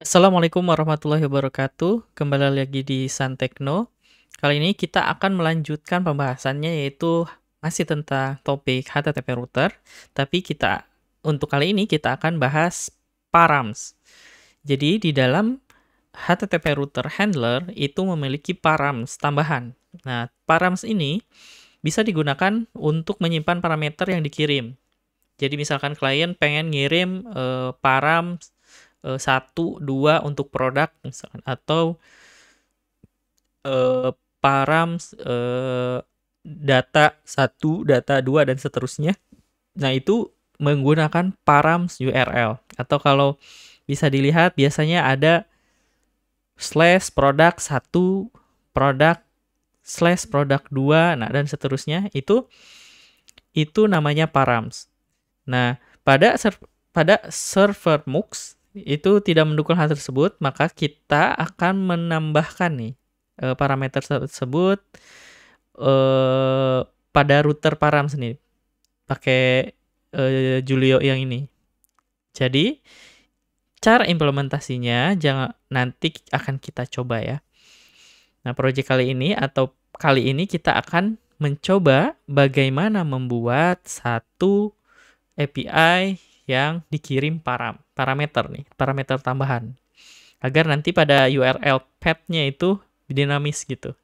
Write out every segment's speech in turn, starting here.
Assalamualaikum warahmatullahi wabarakatuh. Kembali lagi di Santekno. Kali ini kita akan melanjutkan pembahasannya yaitu masih tentang topik HTTP router, tapi untuk kali ini kita akan bahas params. Jadi di dalam HTTP router handler itu memiliki params tambahan. Nah, params ini bisa digunakan untuk menyimpan parameter yang dikirim. Jadi misalkan klien pengen ngirim params 1, 2 untuk produk misalkan, atau params data 1, data 2, dan seterusnya. Nah, itu menggunakan params URL. Atau kalau bisa dilihat biasanya ada slash produk 1, produk slash produk 2, nah dan seterusnya. Itu namanya params. Nah, pada server MUX itu tidak mendukung hal tersebut, maka kita akan menambahkan nih parameter tersebut pada router params nih, pakai Julio yang ini. Jadi cara implementasinya nanti akan kita coba ya. Nah, kali ini kita akan mencoba bagaimana membuat satu API yang dikirim parameter tambahan. Agar nanti pada URL path-nya itu dinamis gitu.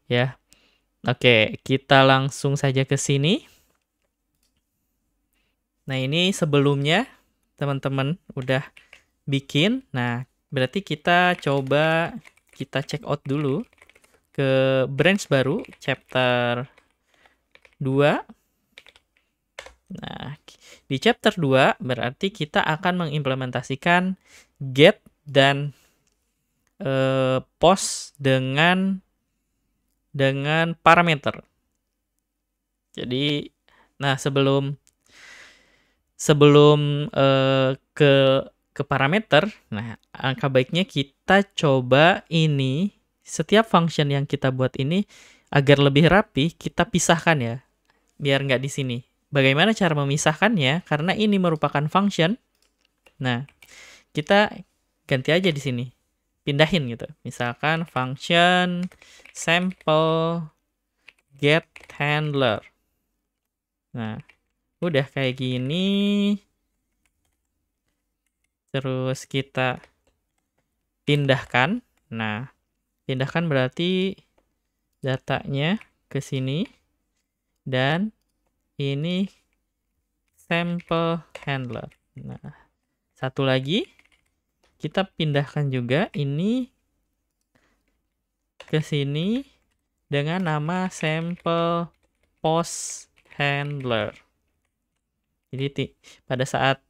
Ya. Oke, kita langsung saja ke sini. Nah, ini sebelumnya teman-teman udah bikin. Nah, berarti kita check out dulu ke branch baru, chapter 2. Nah, di chapter 2 berarti kita akan mengimplementasikan get dan post dengan parameter. Jadi, nah sebelum ke parameter, nah angka baiknya kita coba ini setiap function yang kita buat ini agar lebih rapi kita pisahkan ya, biar nggak di sini. Bagaimana cara memisahkannya? Karena ini merupakan function. Nah, kita ganti aja di sini. Pindahin gitu. Misalkan function sample get handler. Nah, udah kayak gini. Terus kita pindahkan. Nah, pindahkan berarti datanya ke sini. Dan ini sample handler. Nah, satu lagi kita pindahkan juga ini ke sini dengan nama sample post handler. Jadi pada saat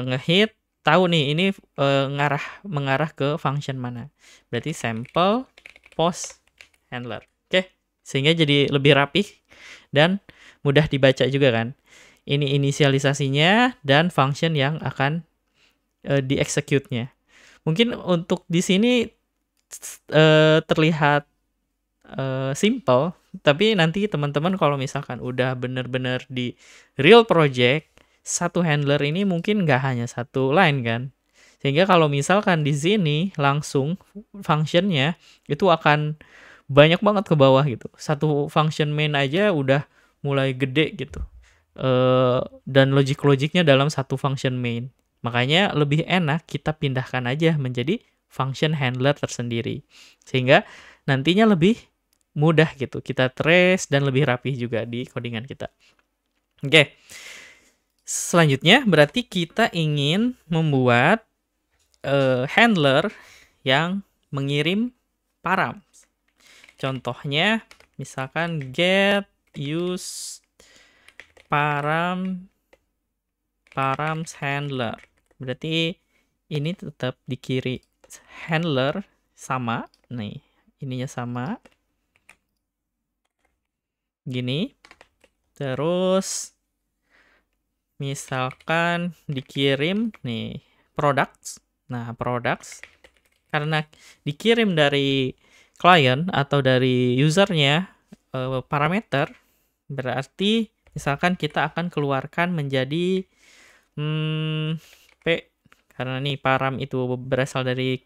ngehit tahu nih ini mengarah ke function mana. Berarti sample post handler. Oke, sehingga jadi lebih rapih dan mudah dibaca juga kan. Ini inisialisasinya dan function yang akan di-execute-nya. Mungkin untuk di sini terlihat simple, tapi nanti teman-teman kalau misalkan udah bener-bener di real project, satu handler ini mungkin nggak hanya satu line kan. Sehingga kalau misalkan di sini langsung functionnya itu akan banyak banget ke bawah gitu. Satu function main aja udah mulai gede gitu. Dan logiknya dalam satu function main. Makanya lebih enak kita pindahkan aja menjadi function handler tersendiri. Sehingga nantinya lebih mudah gitu. Kita trace dan lebih rapih juga di codingan kita. Oke. Selanjutnya berarti kita ingin membuat handler yang mengirim param. Contohnya misalkan get use params handler. Berarti ini tetap dikirim handler sama. Nih, ininya sama. Gini. Terus misalkan dikirim nih products. Nah, products karena dikirim dari client atau dari usernya parameter, berarti misalkan kita akan keluarkan menjadi P Karena nih param itu berasal dari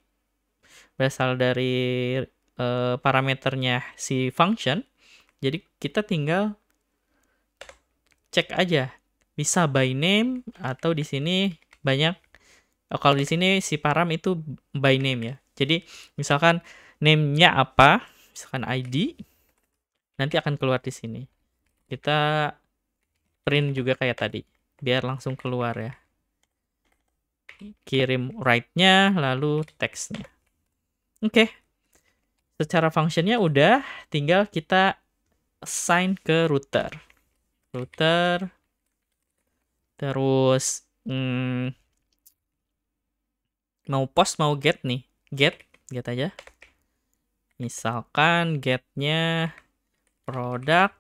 parameternya si function. Jadi kita tinggal cek aja bisa by name atau di sini banyak. Kalau di sini si param itu by name ya. Jadi misalkan name-nya apa, misalkan ID, nanti akan keluar di sini. Kita print juga kayak tadi, biar langsung keluar ya. Kirim write-nya, lalu text-nya. Oke. Secara function-nya udah, tinggal kita assign ke router. Terus mau post mau get nih. Get aja. Misalkan get-nya product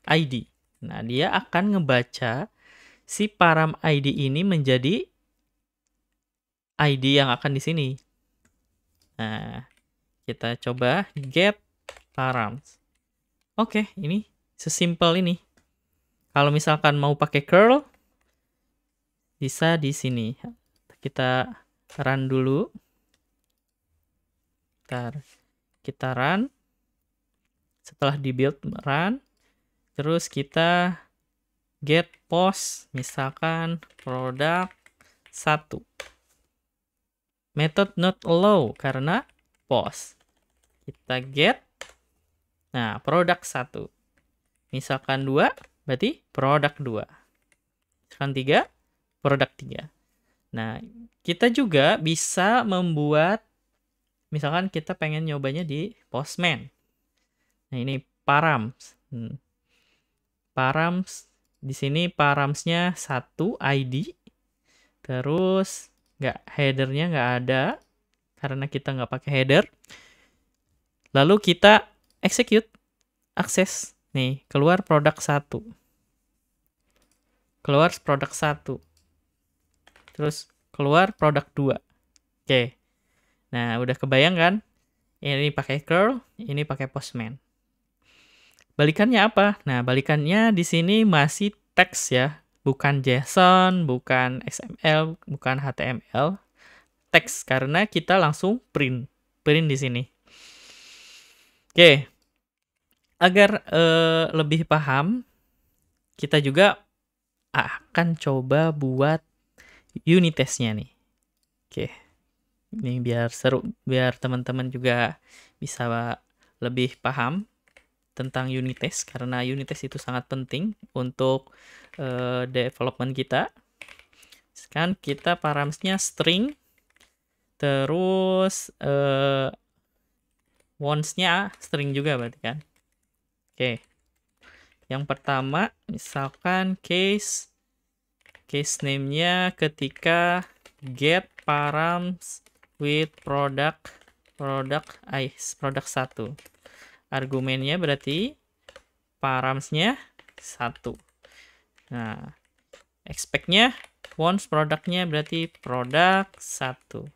ID. Nah, dia akan ngebaca si param ID ini menjadi ID yang akan di sini. Nah, kita coba get params. Oke, ini sesimpel ini. Kalau misalkan mau pakai curl, bisa di sini. Kita run dulu. Kita run. Setelah di build run, terus kita get post, misalkan produk 1. Method not allow karena post. Kita get. Nah, produk 1. Misalkan 2, berarti produk 2. Misalkan 3, produk 3. Nah, kita juga bisa membuat, misalkan kita pengen nyobanya di Postman. Nah, ini params. Params, di sini paramsnya 1 ID. Terus headernya nggak ada karena kita nggak pakai header. Lalu kita execute, akses. Nih, keluar produk 1. Keluar produk 1. Terus keluar produk 2. Oke. Nah, udah kebayang kan? Ini pakai curl, ini pakai Postman. Balikannya apa? Nah, balikannya di sini masih teks ya. Bukan JSON, bukan XML, bukan HTML. Teks karena kita langsung print di sini. Oke. Agar lebih paham, kita juga akan coba buat unit testnya nih. Oke. Ini biar seru, biar teman-teman juga bisa lebih paham tentang unit test, karena unit test itu sangat penting untuk development kita. Sekarang kita paramsnya string, terus once-nya string juga berarti kan. Oke. Yang pertama, misalkan case name-nya ketika get params with product 1. Argumennya berarti paramsnya 1. Nah, expect-nya once produknya berarti produk 1.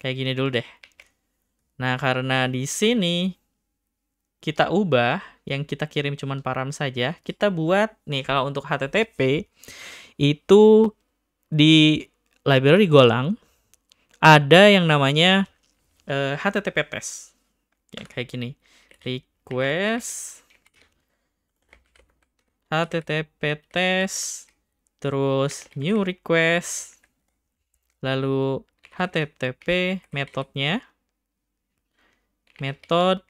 Kayak gini dulu deh. Nah, karena di sini kita ubah, yang kita kirim cuman param saja, kita buat nih kalau untuk HTTP itu di library Golang ada yang namanya HTTP test. Ya, kayak gini. Request HTTP test, terus new request, lalu HTTP metodenya. Metode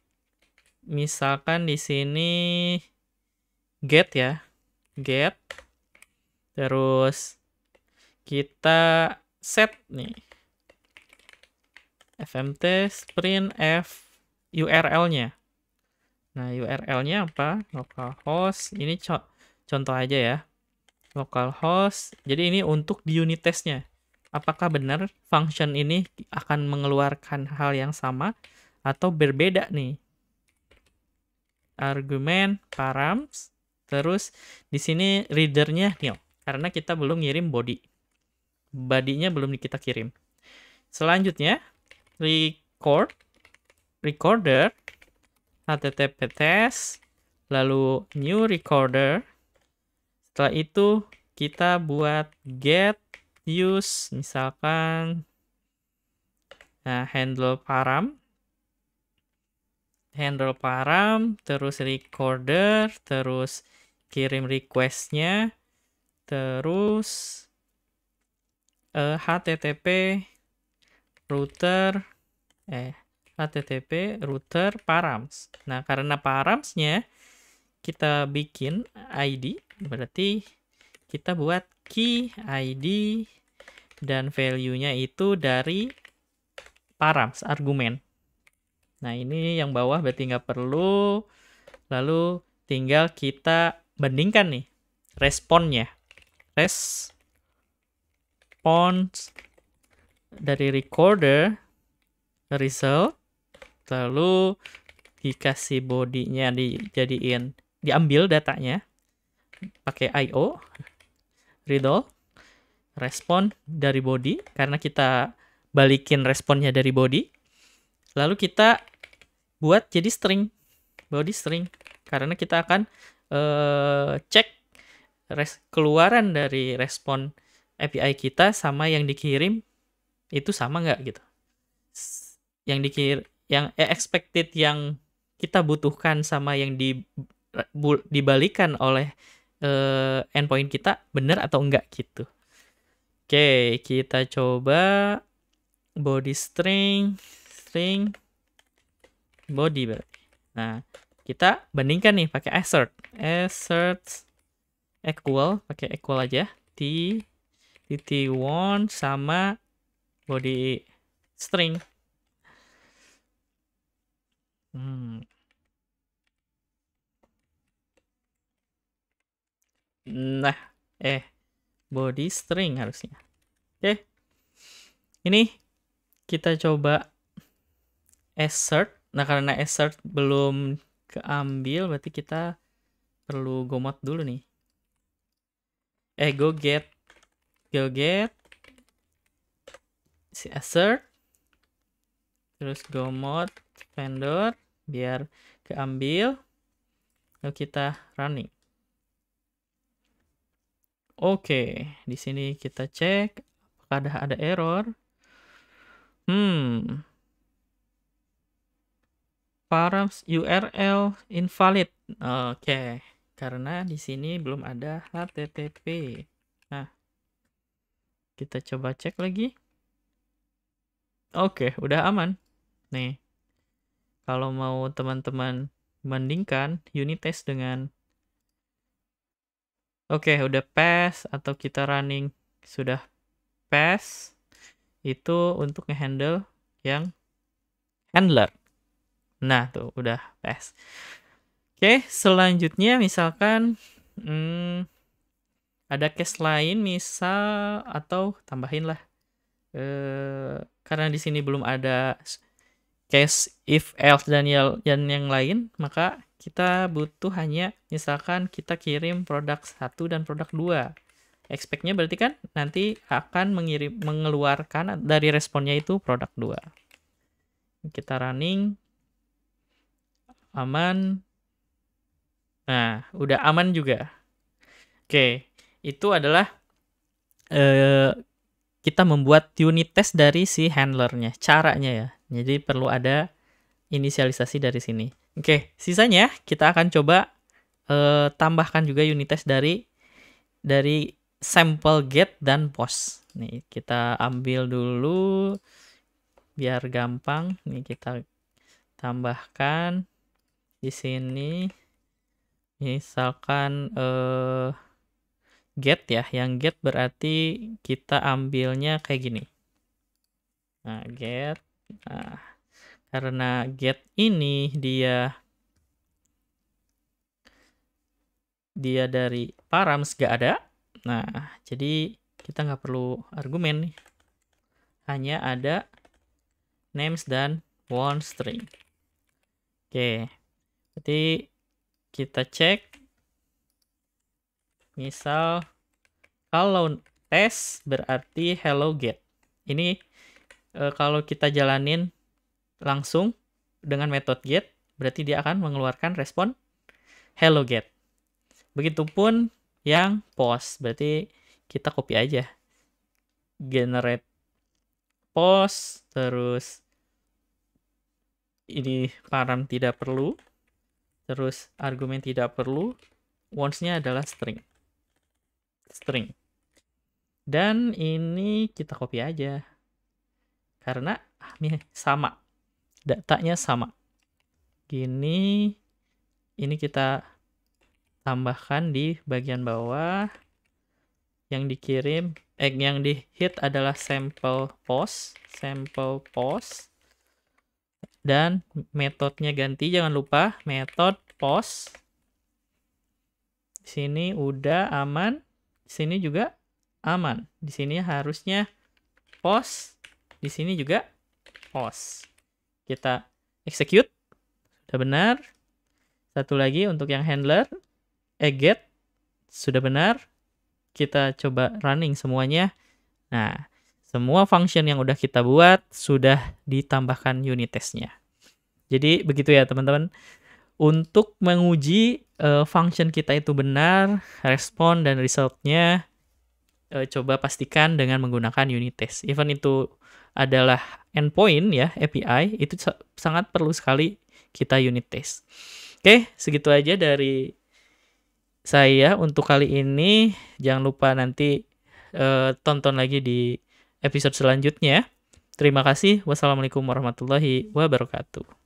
misalkan di sini get ya. Get. Terus kita set nih. fmtest print f URL-nya. Nah, URL-nya apa? Localhost. Ini contoh aja ya. Localhost. Jadi ini untuk di unit testnya. Apakah benar function ini akan mengeluarkan hal yang sama atau berbeda nih? Argumen params. Terus di sini readernya nil karena kita belum ngirim body. Body-nya belum kita kirim. Selanjutnya recorder HTTP test, lalu new recorder. Setelah itu kita buat get use misalkan handle param, terus recorder, terus kirim requestnya, terus HTTP router params. Nah, karena paramsnya kita bikin ID, berarti kita buat key ID dan value-nya itu dari params, argumen. Nah, ini yang bawah berarti nggak perlu. Lalu tinggal kita bandingkan nih responnya. Response dari recorder result, lalu dikasih bodinya diambil datanya pakai IO, read-all, respon dari body, karena kita balikin responnya dari body. Lalu kita buat jadi string, body string, karena kita akan cek keluaran dari respon API kita sama yang dikirim itu sama nggak gitu. Yang expected yang kita butuhkan sama yang dibalikan oleh endpoint kita benar atau enggak gitu. Oke, kita coba body string body berarti. Nah, kita bandingkan nih pakai assert equal, pakai equal aja t1 sama body string. Nah, body string harusnya. Oke. Ini kita coba assert. Nah, karena assert belum keambil, berarti kita perlu go mode dulu nih. Go get si assert, terus go mode vendor biar keambil, lalu kita running. Oke, di sini kita cek apakah ada error. Params URL invalid. Oke, karena di sini belum ada HTTP. Nah, kita coba cek lagi. Oke, udah aman. Nih, kalau mau teman-teman bandingkan unit test dengan udah pass atau kita running sudah pass, itu untuk ngehandle yang handler. Nah, tuh udah pass. Oke, selanjutnya misalkan ada case lain misal, atau tambahin lah. Karena di sini belum ada case if else dan yang lain, maka kita butuh hanya misalkan kita kirim produk 1 dan produk 2. Expect-nya berarti kan nanti akan mengeluarkan dari responnya itu produk 2. Kita running. Aman. Nah, udah aman juga. Oke, itu adalah kita membuat unit test dari si handlernya, caranya ya. Jadi perlu ada inisialisasi dari sini. Oke, sisanya kita akan coba tambahkan juga unit test dari sample get dan post. Nih, kita ambil dulu biar gampang. Nih, kita tambahkan di sini. Misalkan get ya, yang get berarti kita ambilnya kayak gini. Nah, get. Nah, karena get ini dia dari params gak ada. Nah, jadi kita nggak perlu argumen nih. Hanya ada names dan one string. Oke. Berarti kita cek. Misal kalau tes berarti hello get. Ini kalau kita jalanin langsung dengan metode get, berarti dia akan mengeluarkan respon hello get. Begitupun yang post, berarti kita copy aja. generate post, terus ini param tidak perlu, terus argumen tidak perlu, once-nya adalah string. Dan ini kita copy aja. Karena sama. Datanya sama. Gini, ini kita tambahkan di bagian bawah. Yang dikirim, yang di hit adalah sample post. Dan metodenya ganti, jangan lupa method post. Di sini udah aman, di sini juga aman. Di sini harusnya post, di sini juga post. Kita execute, sudah benar. Satu lagi untuk yang handler, get, sudah benar. Kita coba running semuanya. Nah, semua function yang udah kita buat sudah ditambahkan unit testnya. Jadi begitu ya teman-teman. Untuk menguji function kita itu benar, respon dan resultnya coba pastikan dengan menggunakan unit test. Even itu adalah endpoint ya, API, itu sangat perlu sekali kita unit test. Oke, segitu aja dari saya untuk kali ini. Jangan lupa nanti tonton lagi di episode selanjutnya. Terima kasih. Wassalamualaikum warahmatullahi wabarakatuh.